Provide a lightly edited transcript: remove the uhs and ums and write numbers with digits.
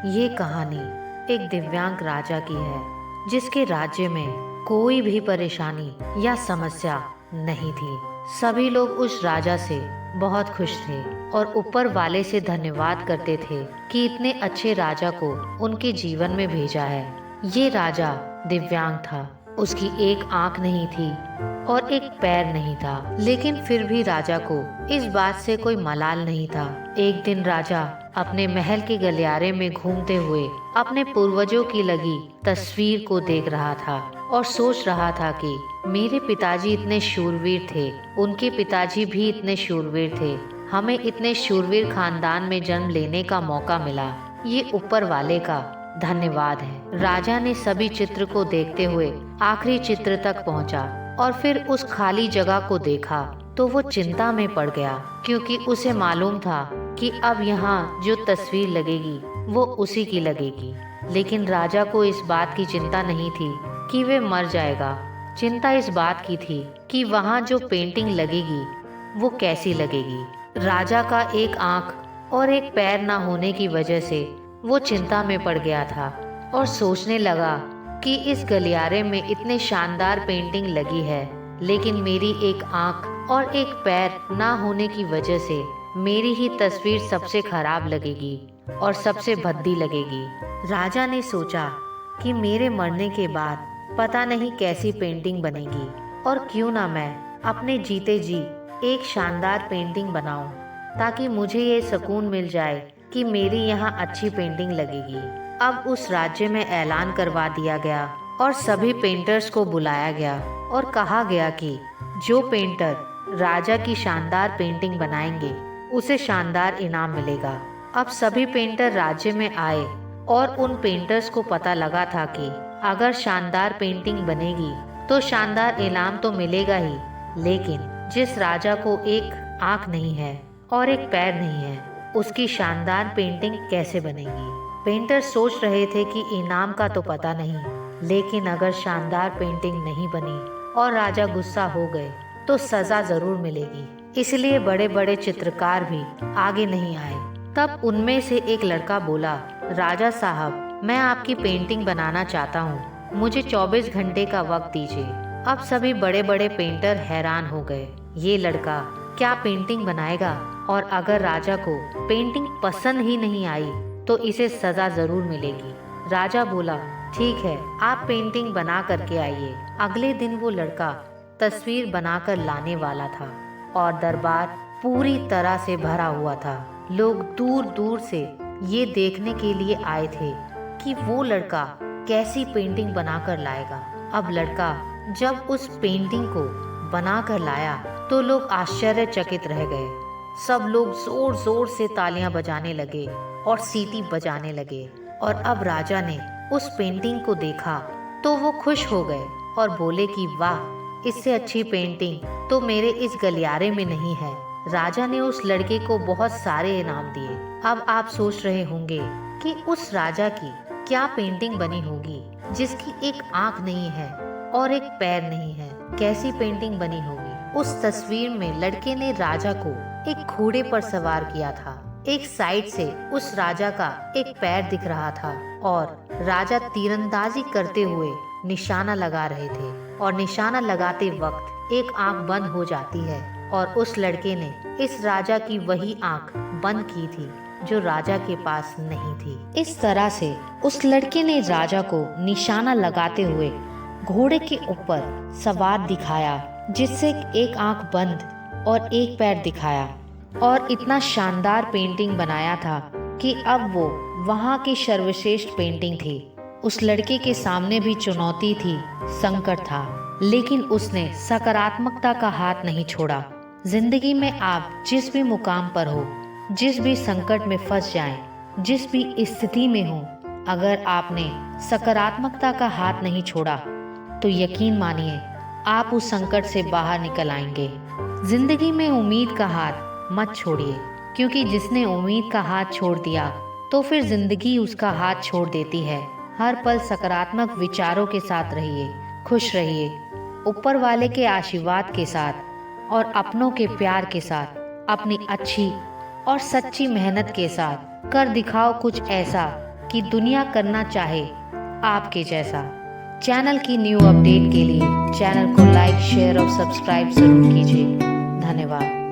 ये कहानी एक दिव्यांग राजा की है जिसके राज्य में कोई भी परेशानी या समस्या नहीं थी। सभी लोग उस राजा से बहुत खुश थे और ऊपर वाले से धन्यवाद करते थे कि इतने अच्छे राजा को उनके जीवन में भेजा है। ये राजा दिव्यांग था, उसकी एक आंख नहीं थी और एक पैर नहीं था, लेकिन फिर भी राजा को इस बात से कोई मलाल नहीं था। एक दिन राजा अपने महल के गलियारे में घूमते हुए अपने पूर्वजों की लगी तस्वीर को देख रहा था और सोच रहा था कि मेरे पिताजी इतने शूरवीर थे, उनके पिताजी भी इतने शूरवीर थे, हमें इतने शूरवीर खानदान में जन्म लेने का मौका मिला। ये ऊपर वाले का धन्यवाद है। राजा ने सभी चित्र को देखते हुए आखिरी चित्र तक पहुंचा और फिर उस खाली जगह को देखा तो वो चिंता में पड़ गया, क्योंकि उसे मालूम था कि अब यहाँ जो तस्वीर लगेगी वो उसी की लगेगी। लेकिन राजा को इस बात की चिंता नहीं थी कि वे मर जाएगा। चिंता इस बात की थी कि वहाँ जो पेंटिंग लगेगी वो कैसी लगेगी। राजा का एक आंख और एक पैर ना होने की वजह से वो चिंता में पड़ गया था और सोचने लगा कि इस गलियारे में इतने शानदार पेंटिंग लगी है, लेकिन मेरी एक आंख और एक पैर ना होने की वजह से मेरी ही तस्वीर सबसे खराब लगेगी और सबसे भद्दी लगेगी। राजा ने सोचा कि मेरे मरने के बाद पता नहीं कैसी पेंटिंग बनेगी और क्यों ना मैं अपने जीते जी एक शानदार पेंटिंग बनाऊं, ताकि मुझे ये सुकून मिल जाए कि मेरी यहाँ अच्छी पेंटिंग लगेगी। अब उस राज्य में ऐलान करवा दिया गया और सभी पेंटर्स को बुलाया गया और कहा गया कि जो पेंटर राजा की शानदार पेंटिंग बनाएंगे उसे शानदार इनाम मिलेगा। अब सभी पेंटर राज्य में आए और उन पेंटर्स को पता लगा था कि अगर शानदार पेंटिंग बनेगी तो शानदार इनाम तो मिलेगा ही, लेकिन जिस राजा को एक आंख नहीं है और एक पैर नहीं है उसकी शानदार पेंटिंग कैसे बनेगी। पेंटर सोच रहे थे कि इनाम का तो पता नहीं, लेकिन अगर शानदार पेंटिंग नहीं बनी और राजा गुस्सा हो गए तो सजा जरूर मिलेगी। इसलिए बड़े बड़े चित्रकार भी आगे नहीं आए। तब उनमें से एक लड़का बोला, राजा साहब, मैं आपकी पेंटिंग बनाना चाहता हूँ, मुझे 24 घंटे का वक्त दीजिए। अब सभी बड़े बड़े पेंटर हैरान हो गए, ये लड़का क्या पेंटिंग बनाएगा, और अगर राजा को पेंटिंग पसंद ही नहीं आई तो इसे सजा जरूर मिलेगी। राजा बोला, ठीक है, आप पेंटिंग बना करके आइए। अगले दिन वो लड़का तस्वीर बनाकर लाने वाला था और दरबार पूरी तरह से भरा हुआ था। लोग दूर दूर से ये देखने के लिए आए थे कि वो लड़का कैसी पेंटिंग बनाकर लाएगा। अब लड़का जब उस पेंटिंग को बनाकर लाया तो लोग आश्चर्यचकित रह गए। सब लोग जोर जोर से तालियां बजाने लगे और सीटी बजाने लगे। और अब राजा ने उस पेंटिंग को देखा तो वो खुश हो गए और बोले कि वाह, इससे अच्छी पेंटिंग तो मेरे इस गलियारे में नहीं है। राजा ने उस लड़के को बहुत सारे इनाम दिए। अब आप सोच रहे होंगे कि उस राजा की क्या पेंटिंग बनी होगी जिसकी एक आंख नहीं है और एक पैर नहीं है, कैसी पेंटिंग बनी होगी। उस तस्वीर में लड़के ने राजा को एक घोड़े पर सवार किया था। एक साइड से उस राजा का एक पैर दिख रहा था और राजा तीरंदाजी करते हुए निशाना लगा रहे थे, और निशाना लगाते वक्त एक आंख बंद हो जाती है और उस लड़के ने इस राजा की वही आंख बंद की थी जो राजा के पास नहीं थी। इस तरह से उस लड़के ने राजा को निशाना लगाते हुए घोड़े के ऊपर सवार दिखाया, जिससे एक आंख बंद और एक पैर दिखाया, और इतना शानदार पेंटिंग बनाया था कि अब वो वहाँ की सर्वश्रेष्ठ पेंटिंग थी। उस लड़के के सामने भी चुनौती थी, संकट था, लेकिन उसने सकारात्मकता का हाथ नहीं छोड़ा। जिंदगी में आप जिस भी मुकाम पर हो, जिस भी संकट में फंस जाएं, जिस भी स्थिति में हो, अगर आपने सकारात्मकता का हाथ नहीं छोड़ा तो यकीन मानिए आप उस संकट से बाहर निकल आएंगे। जिंदगी में उम्मीद का हाथ मत छोड़िए, क्योंकि जिसने उम्मीद का हाथ छोड़ दिया तो फिर जिंदगी उसका हाथ छोड़ देती है। हर पल सकारात्मक विचारों के साथ रहिए, खुश रहिए, ऊपर वाले के आशीर्वाद के साथ और अपनों के प्यार के साथ, अपनी अच्छी और सच्ची मेहनत के साथ कर दिखाओ कुछ ऐसा कि दुनिया करना चाहे आपके जैसा। चैनल की न्यू अपडेट के लिए चैनल को लाइक, शेयर और सब्सक्राइब जरूर कीजिए। धन्यवाद।